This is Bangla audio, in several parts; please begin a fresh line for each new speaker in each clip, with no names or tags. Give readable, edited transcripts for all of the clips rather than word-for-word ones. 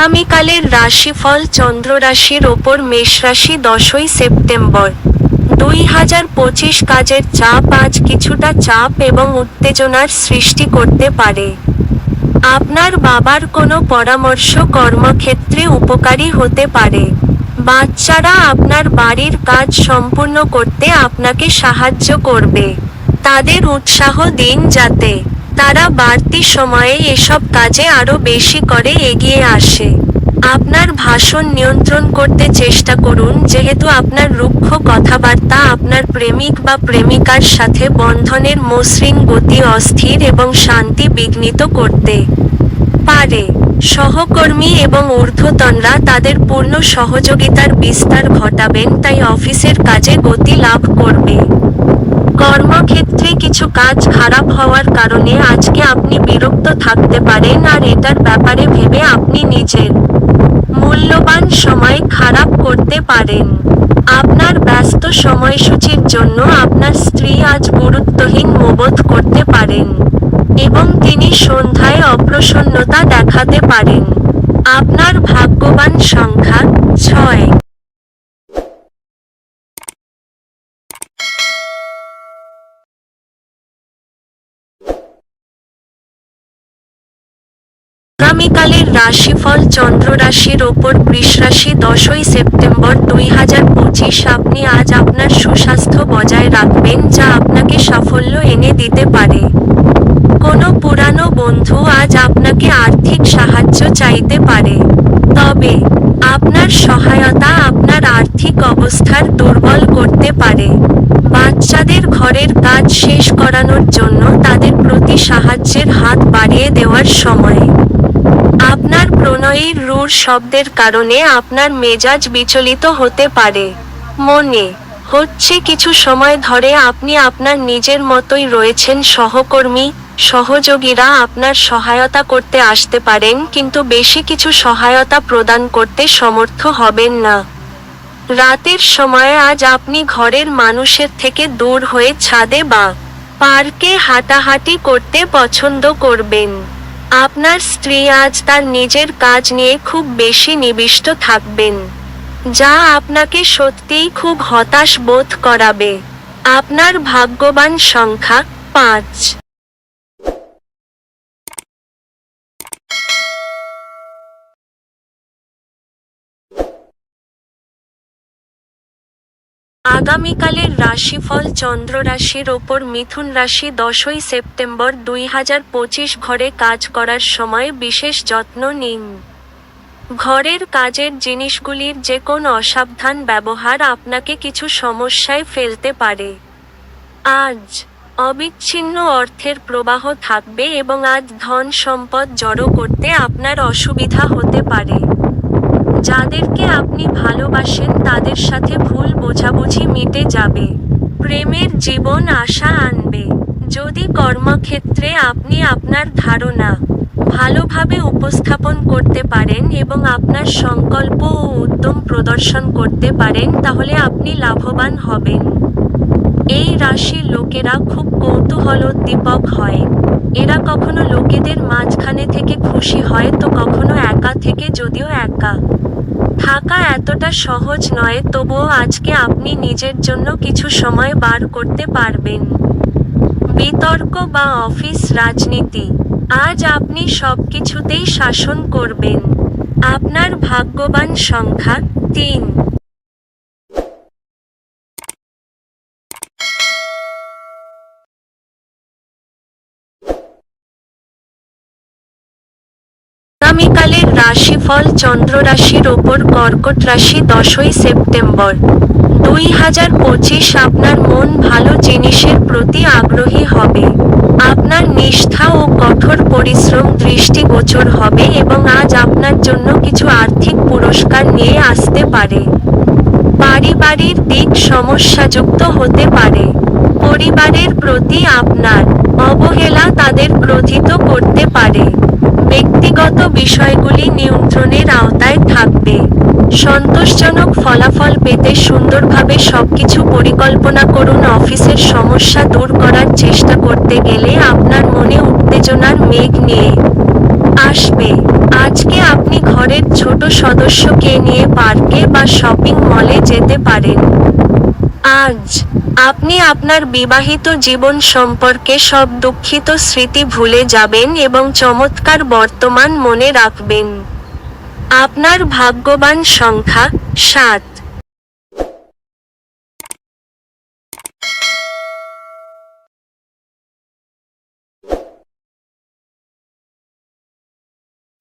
আগামীকালের রাশিফল চন্দ্র রাশির ওপর মেষ রাশি 10ই সেপ্টেম্বর 2025 কাজের চাপ আজ কিছুটা চাপ এবং উত্তেজনার সৃষ্টি করতে পারে। আপনার বাবার কোনো পরামর্শ কর্মক্ষেত্রে উপকারী হতে পারে। বাচ্চারা আপনার বাড়ির কাজ সম্পূর্ণ করতে আপনাকে সাহায্য করবে। তাদের উৎসাহ দিন যাতে তারা বাড়তি সময়ে এসব কাজে আরও বেশি করে এগিয়ে আসে। আপনার ভাষণ নিয়ন্ত্রণ করতে চেষ্টা করুন যেহেতু আপনার রুক্ষ কথাবার্তা আপনার প্রেমিক বা প্রেমিকার সাথে বন্ধনের মসৃণ গতি অস্থির এবং শান্তি বিঘ্নিত করতে পারে। সহকর্মী এবং ঊর্ধ্বতনরা তাদের পূর্ণ সহযোগিতার বিস্তার ঘটাবেন, তাই অফিসের কাজে গতি লাভ করবে। কর্মক্ষেত্রে কিছু কাজ খারাপ হওয়ার কারণে আজকে আপনি বিরক্ত থাকতে পারেন, আর এটার ব্যাপারে ভেবে আপনি নিজের মূল্যবান সময় খারাপ করতে পারেন। আপনার ব্যস্ত সময়সূচির জন্য আপনার স্ত্রী আজ গুরুত্বহীন বোধ করতে পারেন এবং তিনি সন্ধ্যায় অপ্রসন্নতা দেখাতে পারেন। আপনার ভাগ্যবান সংখ্যা 6। আগামীকালের রাশিফল চন্দ্র রাশির ওপর বৃষ রাশি 10ই সেপ্টেম্বর 2025 আপনি আজ আপনার সুস্বাস্থ্য বজায় রাখবেন, যা আপনাকে সাফল্য এনে দিতে পারে। কোনো পুরানো বন্ধু আজ আপনাকে আর্থিক সাহায্য চাইতে পারে, তবে আপনার সহায়তা আপনার আর্থিক অবস্থার দুর্বল করতে পারে। বাচ্চাদের ঘরের কাজ শেষ করানোর জন্য তাদের প্রতি সাহায্যের হাত বাড়িয়ে দেওয়ার সময়। আপনার প্রণয়ীর রূঢ় শব্দের কারণে আপনার মেজাজ বিচলিত হতে পারে। মনে হচ্ছে কিছু সময় ধরে আপনি আপনার নিজের মতোই রয়েছেন। সহযোগীরা আপনার সহায়তা করতে আসতে পারেন, কিন্তু বেশি কিছু সহায়তা প্রদান করতে সমর্থ হবেন না। রাতের সময়ে আজ আপনি ঘরের মানুষের থেকে দূর হয়ে ছাদে বা পার্কে হাঁটাহাঁটি করতে পছন্দ করবেন। আপনার স্ত্রী আজ তার নিজের কাজ নিয়ে খুব বেশি নিবিষ্ট থাকবেন, যা আপনাকে সত্যিই খুব হতাশ বোধ করাবে। আপনার ভাগ্যবান সংখ্যা 5। আগামীকালের রাশিফল চন্দ্র রাশির ওপর মিথুন রাশি 10ই সেপ্টেম্বর 2025 ঘরে কাজ করার সময় বিশেষ যত্ন নিন। ঘরের কাজের জিনিসগুলির যে কোনো অসাবধান ব্যবহার আপনাকে কিছু সমস্যায় ফেলতে পারে। আজ অবিচ্ছিন্ন অর্থের প্রবাহ থাকবে এবং আজ ধন সম্পদ জড়ো করতে আপনার অসুবিধা হতে পারে। যাদেরকে আপনি ভালোবাসেন তাদের সাথে ভুল বোঝাবুঝি মিটে যাবে। প্রেমের জীবন আশা আনবে। যদি কর্মক্ষেত্রে আপনি আপনার ধারণা ভালোভাবে উপস্থাপন করতে পারেন এবং আপনার সংকল্প ও উদ্যম প্রদর্শন করতে পারেন, তাহলে আপনি লাভবান হবেন। এই রাশির লোকেরা খুব কৌতূহলোদ্দীপক হয়। এরা কখনো লোকেদের মাঝখানে থেকে খুশি হয় তো কখনো একা থেকে। যদিও একা থাকা এতটা সহজ নয়, তবুও আজকে আপনি নিজের জন্য কিছু সময় বার করতে পারবেন। বিতর্ক বা অফিস রাজনীতি আজ আপনি সবকিছুতেই শাসন করবেন। আপনার ভাগ্যবান সংখ্যা 3। আগামীকালের রাশিফল চন্দ্র রাশির ওপর কর্কট রাশি 10ই সেপ্টেম্বর 2025 আপনার মন ভালো জিনিসের প্রতি আগ্রহী হবে। আপনার নিষ্ঠা ও কঠোর পরিশ্রম দৃষ্টিগোচর হবে এবং আজ আপনার জন্য কিছু আর্থিক পুরস্কার নিয়ে আসতে পারে। পারিবারিক দিক সমস্যাযুক্ত হতে পারে। পরিবারের প্রতি আপনার অবহেলা তাদের ক্রোধিত করতে পারে। ব্যক্তিগত বিষয়গুলি নিয়ন্ত্রণের আওতায় থাকবে। সন্তোষজনক ফলাফল পেতে সুন্দরভাবে সবকিছু পরিকল্পনা করুন। অফিসের সমস্যা দূর করার চেষ্টা করতে গেলে আপনার মনে উত্তেজনার মেঘ নিয়ে আসবে। আজকে আপনি ঘরের সদস্যকে নিয়ে পার্কে বা শপিং মলে যেতে পারেন। আজ আপনি আপনার বিবাহিত জীবন সম্পর্কে সব দুঃখিত স্মৃতি ভুলে যাবেন এবং চমৎকার বর্তমান মনে রাখবেন। আপনার ভাগ্যবান সংখ্যা 7।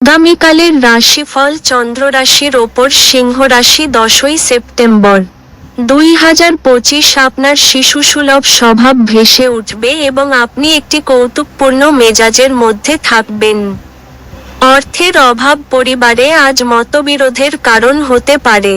আগামীকালের রাশিফল চন্দ্র রাশির ওপর সিংহ রাশি 10ই সেপ্টেম্বর 2025 আপনার শিশুসুলভ স্বভাব ভেসে উঠবে এবং আপনি একটি কৌতুকপূর্ণ মেজাজের মধ্যে থাকবেন। অর্থের অভাব পরিবারে আজ মতবিরোধের কারণ হতে পারে।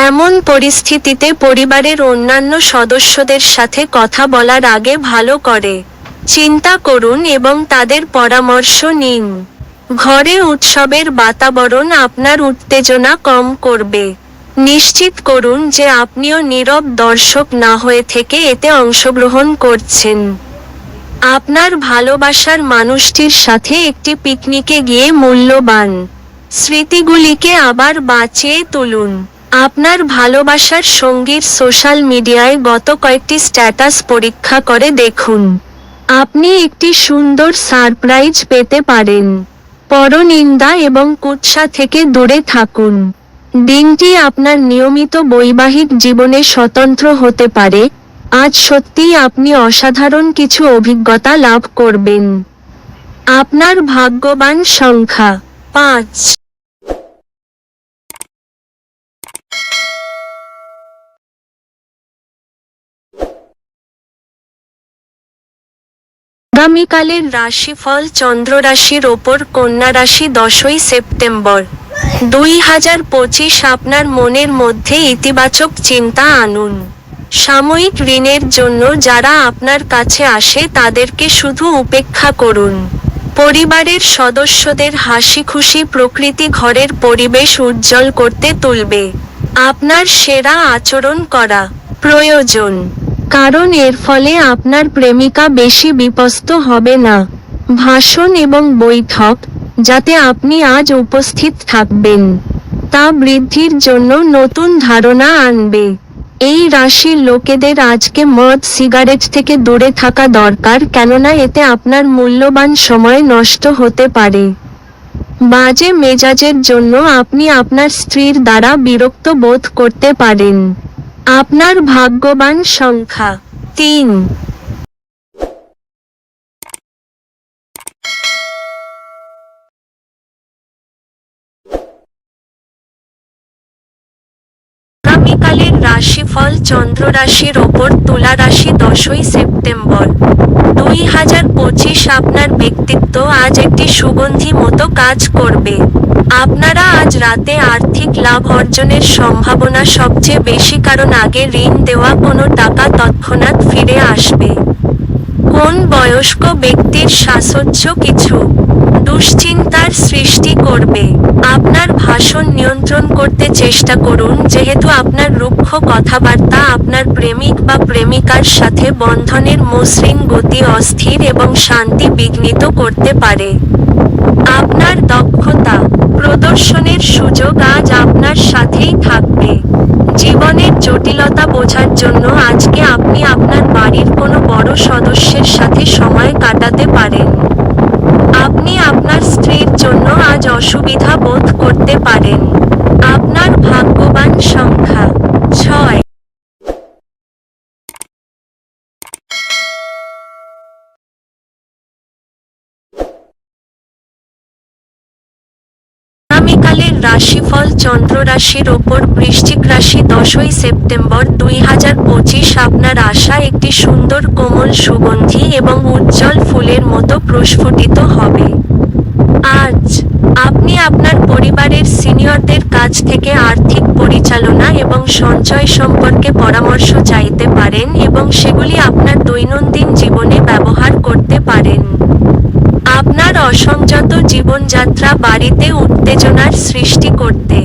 এমন পরিস্থিতিতে পরিবারের অন্যান্য সদস্যদের সাথে কথা বলার আগে ভালো করে চিন্তা করুন এবং তাদের পরামর্শ নিন। ঘরে উৎসবের বাতাবরণ আপনার উত্তেজনা কম করবে। নিশ্চিত করুন যে আপনিও নীরব দর্শক না হয়ে থেকে এতে অংশগ্রহণ করছেন। আপনার ভালোবাসার মানুষটির সাথে একটি পিকনিকে গিয়ে মূল্যবান স্মৃতিগুলিকে আবার বাঁচিয়ে তুলুন। আপনার ভালোবাসার সঙ্গীর সোশ্যাল মিডিয়ায় গত কয়েকটি স্ট্যাটাস পরীক্ষা করে দেখুন। আপনি একটি সুন্দর সারপ্রাইজ পেতে পারেন। পরনিন্দা এবং কুৎসা থেকে দূরে থাকুন। দিনটি আপনার নিয়মিত বৈবাহিক জীবনে স্বতন্ত্র হতে পারে। আজ সত্যিই আপনি অসাধারণ কিছু অভিজ্ঞতা লাভ করবেন। আপনার ভাগ্যবান সংখ্যা 5। আগামীকালের রাশিফল চন্দ্র রাশির ওপর কন্যা রাশি 10ই সেপ্টেম্বর 2025 আপনার মনের মধ্যে ইতিবাচক চিন্তা আনুন। সাময়িক ঋণের জন্য যারা আপনার কাছে আসে তাদেরকে শুধু উপেক্ষা করুন। পরিবারের সদস্যদের হাসিখুশি প্রকৃতি ঘরের পরিবেশ উজ্জ্বল করতে তুলবে। আপনার সেরা আচরণ করা প্রয়োজন, কারণ এর ফলে আপনার প্রেমিকা বেশি বিপস্ত হবে না। ভাষণ এবং বৈঠক, যাতে আপনি আজ উপস্থিত থাকবেন, তা বৃদ্ধির জন্য নতুন ধারণা আনবে। এই রাশির লোকেদের আজকে মদ সিগারেট থেকে দূরে থাকা দরকার, কেননা এতে আপনার মূল্যবান সময় নষ্ট হতে পারে। বাজে মেজাজের জন্য আপনি আপনার স্ত্রীর দ্বারা বিরক্ত বোধ করতে পারেন। আপনার ভাগ্যবান সংখ্যা 3। আগামীকালের রাশিফল চন্দ্র রাশির ওপর তুলা রাশি 10ই সেপ্টেম্বর 2025 আপনার ব্যক্তিত্ব আজ একটি সুগন্ধি মতো কাজ করবে। আপনারা আজ রাতে আর্থিক লাভ অর্জনের সম্ভাবনা সবচেয়ে বেশি, কারণ আগে ঋণ দেওয়া কোনো টাকা তৎক্ষণাৎ ফিরে আসবে। কোন বয়স্ক ব্যক্তির সাহচর্য কিছু দুশ্চিন্তার সৃষ্টি করবে। আপনার ভাষণ নিয়ন্ত্রণ করতে চেষ্টা করুন, যেহেতু আপনার রুক্ষ কথাবার্তা আপনার প্রেমিক বা প্রেমিকার সাথে বন্ধনের মসৃণ গতি অস্থির এবং শান্তি বিঘ্নিত করতে পারে। আপনার দক্ষতা প্রদর্শনের সুযোগ আজ আপনার সাথেই থাকবে। জীবনের জটিলতা বোঝার জন্য আজকে আপনি আপনার বাড়ির কোনো বড় সদস্যের সাথে সময় কাটাতে পারেন। আপনি আপনার স্ত্রীর জন্য আজ অসুবিধা বোধ করতে পারেন। আপনার ভাগ্যবান সংখ্যা 6। আগামীকালের রাশিফল চন্দ্র রাশির ওপর বৃশ্চিক রাশি 10ই সেপ্টেম্বর 2025 আপনার আশা একটি সুন্দর কোমল সুগন্ধি এবং উজ্জ্বল ফুলের মতো প্রস্ফুটিত হবে। আজ আপনি আপনার পরিবারের সিনিয়রদের কাছ থেকে আর্থিক পরিচালনা এবং সঞ্চয় সম্পর্কে পরামর্শ চাইতে পারেন এবং সেগুলি আপনার দৈনন্দিন জীবনে ব্যবহার করতে পারেন। আপনার অসংযত জীবনযাত্রা বাড়িতে উত্তেজনার সৃষ্টি করতে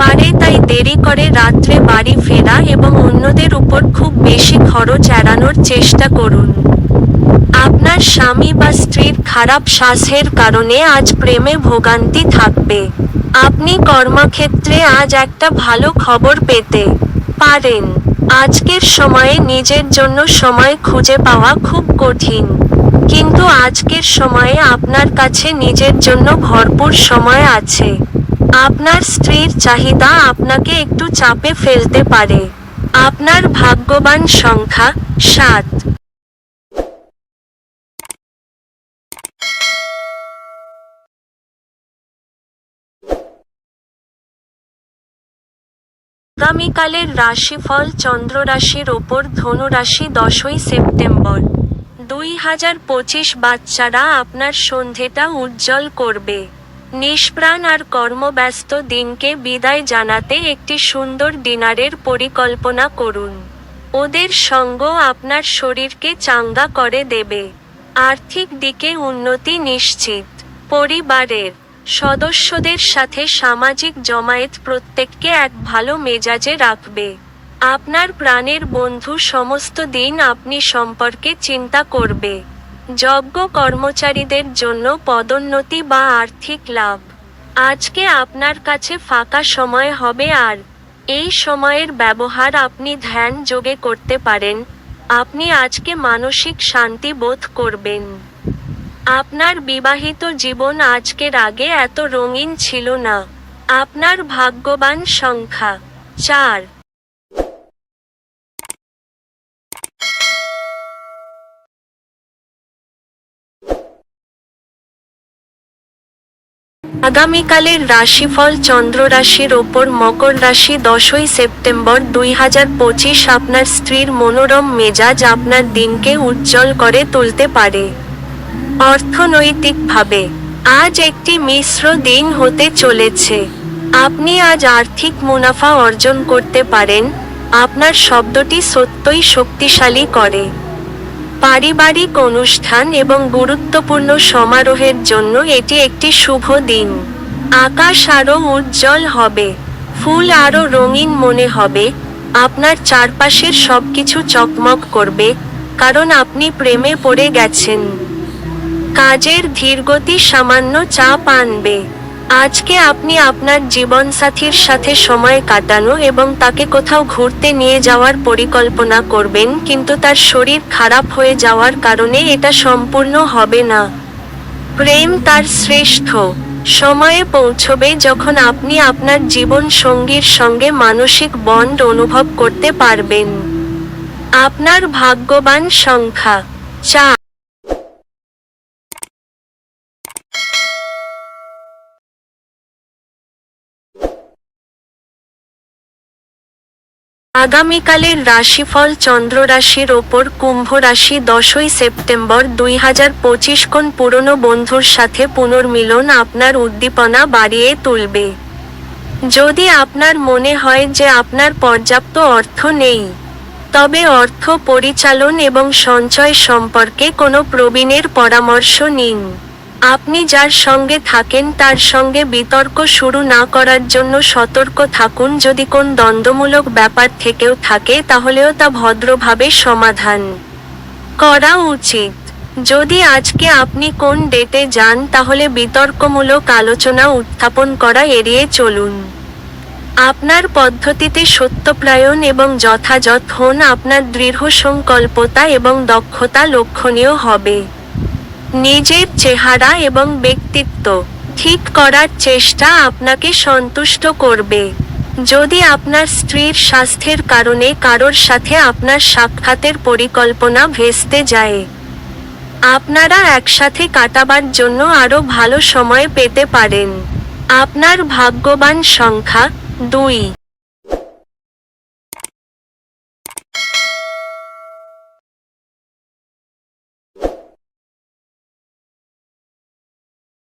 পারে, তাই দেরি করে রাত্রে বাড়ি ফেরা এবং অন্যদের উপর খুব বেশি খরচ এড়ানোর চেষ্টা করুন। আপনার স্বামী বা স্ত্রীর খারাপ স্বাস্থ্যের কারণে আজ প্রেমে ভোগান্তি থাকবে। আপনি কর্মক্ষেত্রে আজ একটা ভালো খবর পেতে পারেন। আজকের সময়ে নিজের জন্য সময় খুঁজে পাওয়া খুব কঠিন, কিন্তু আজকের সময়ে আপনার কাছে নিজের জন্য ভরপুর সময় আছে। আপনার স্ত্রীর চাহিদা আপনাকে একটু চাপে ফেলতে পারে। আপনার ভাগ্যবান সংখ্যা 7। আগামীকালের রাশিফল চন্দ্র রাশির ওপর ধনু রাশি 10ই সেপ্টেম্বর 2025। বাচ্চারা আপনার সন্ধেটা উজ্জ্বল করবে। নিষ্প্রাণ আর কর্মব্যস্ত দিনকে বিদায় জানাতে একটি সুন্দর ডিনারের পরিকল্পনা করুন। ওদের সঙ্গ আপনার শরীরকে চাঙ্গা করে দেবে। আর্থিক দিকে উন্নতি নিশ্চিত। পরিবারের সদস্যদের সাথে সামাজিক জমায়েত প্রত্যেককে এক ভালো মেজাজে রাখবে। আপনার প্রাণের বন্ধু সমস্ত দিন আপনি সম্পর্কে চিন্তা করবে। যোগ্য কর্মচারীদের জন্য পদোন্নতি বা আর্থিক লাভ। আজকে আপনার কাছে ফাঁকা সময় হবে, আর এই সময়ের ব্যবহার আপনি ধ্যান যোগে করতে পারেন। আপনি আজকে মানসিক শান্তি বোধ করবেন। আপনার বিবাহিত জীবন আজকের আগে এত রঙিন ছিল না। আপনার ভাগ্যবান সংখ্যা 4। আগামীকালের রাশিফল চন্দ্র রাশির ওপর মকর রাশি 10ই সেপ্টেম্বর 2025। আপনার স্ত্রীর মনোরম মেজাজ আপনার দিনকে উজ্জ্বল করে তুলতে পারে। অর্থনৈতিকভাবে আজ একটি মিশ্র দিন হতে চলেছে। আপনি আজ আর্থিক মুনাফা অর্জন করতে পারেন। আপনার শব্দটি সত্যই শক্তিশালী করে। পারিবারিক অনুষ্ঠান এবং গুরুত্বপূর্ণ সমারোহের জন্য এটি একটি শুভ দিন। আকাশ আরও উজ্জ্বল হবে। ফুল আরও রঙিন মনে হবে। আপনার চারপাশের সবকিছু চকমক করবে, কারণ আপনি প্রেমে পড়ে গেছেন। কাজের ধীরগতি সামান্য চাপ আনবে। আজকে আপনি আপনার জীবনসাথীর সাথে সময় কাটানো এবং তাকে কোথাও ঘুরতে নিয়ে যাওয়ার পরিকল্পনা করবেন, কিন্তু তার শরীর খারাপ হয়ে যাওয়ার কারণে এটা সম্পূর্ণ হবে না। প্রেম তার শ্রেষ্ঠ সময়ে পৌঁছবে যখন আপনি আপনার জীবন সঙ্গীর সঙ্গে মানসিক বন্ড অনুভব করতে পারবেন। আপনার ভাগ্যবান সংখ্যা 4। আগামীকালের রাশিফল চন্দ্র রাশির ওপর কুম্ভ রাশি 10ই সেপ্টেম্বর 2025। কোন পুরনো বন্ধুর সাথে পুনর্মিলন আপনার উদ্দীপনা বাড়িয়ে তুলবে। যদি আপনার মনে হয় যে আপনার পর্যাপ্ত অর্থ নেই, তবে অর্থ পরিচালন এবং সঞ্চয় সম্পর্কে কোনো প্রবীণের পরামর্শ নিন। আপনি যার সঙ্গে থাকেন তার সঙ্গে বিতর্ক শুরু না করার জন্য সতর্ক থাকুন। যদি কোন দ্বন্দ্বমূলক ব্যাপার থেকেও থাকে, তাহলেও তা ভদ্রভাবে সমাধান করা উচিত। যদি আজকে আপনি কোন ডেটে যান, তাহলে বিতর্কমূলক আলোচনা উত্থাপন করা এড়িয়ে চলুন। আপনার পদ্ধতিতে সত্যপ্রায়ণ এবং যথাযথ হন। আপনার দৃঢ় সংকল্পতা এবং দক্ষতা লক্ষণীয় হবে। নিজের চেহারা এবং ব্যক্তিত্ব ঠিক করার চেষ্টা আপনাকে সন্তুষ্ট করবে। যদি আপনার স্ত্রীর স্বাস্থ্যের কারণে কারোর সাথে আপনার সাক্ষাতের পরিকল্পনা ভেস্তে যায়, আপনারা একসাথে কাটাবার জন্য আরও ভালো সময় পেতে পারেন। আপনার ভাগ্যবান সংখ্যা 2।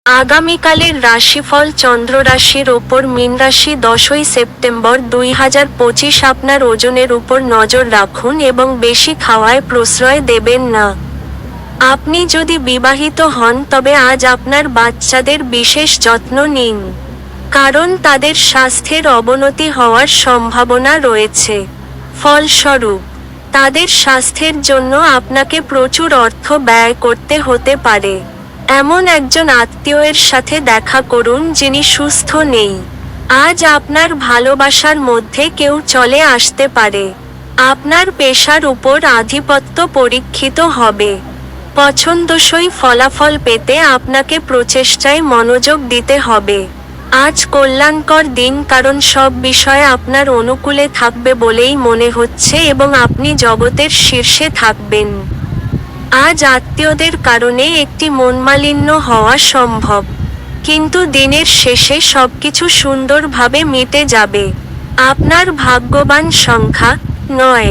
আগামীকালের রাশিফল চন্দ্র রাশির ওপর মীন রাশি 10ই সেপ্টেম্বর 2025। আপনার ওজনের উপর নজর রাখুন এবং বেশি খাওয়ায় প্রশ্রয় দেবেন না। আপনি যদি বিবাহিত হন, তবে আজ আপনার বাচ্চাদের বিশেষ যত্ন নিন, কারণ তাদের স্বাস্থ্যের অবনতি হওয়ার সম্ভাবনা রয়েছে। ফলস্বরূপ তাদের স্বাস্থ্যের জন্য আপনাকে প্রচুর অর্থ ব্যয় করতে হতে পারে। এমন একজন আত্মীয়ের সাথে দেখা করুন যিনি সুস্থ নেই। আজ আপনার ভালোবাসার মধ্যে কেউ চলে আসতে পারে। আপনার পেশার উপর আধিপত্য পরীক্ষিত হবে। পছন্দসই ফলাফল পেতে আপনাকে প্রচেষ্টায় মনোযোগ দিতে হবে। আজ কল্যাণকর দিন, কারণ সব বিষয় আপনার অনুকূলে থাকবে বলেই মনে হচ্ছে এবং আপনি জগতের শীর্ষে থাকবেন। আজ আত্মীয়দের কারণে একটি মনমালিন্য হওয়া সম্ভব, কিন্তু দিনের শেষে সবকিছু সুন্দরভাবে মিটে যাবে। আপনার ভাগ্যবান সংখ্যা 9।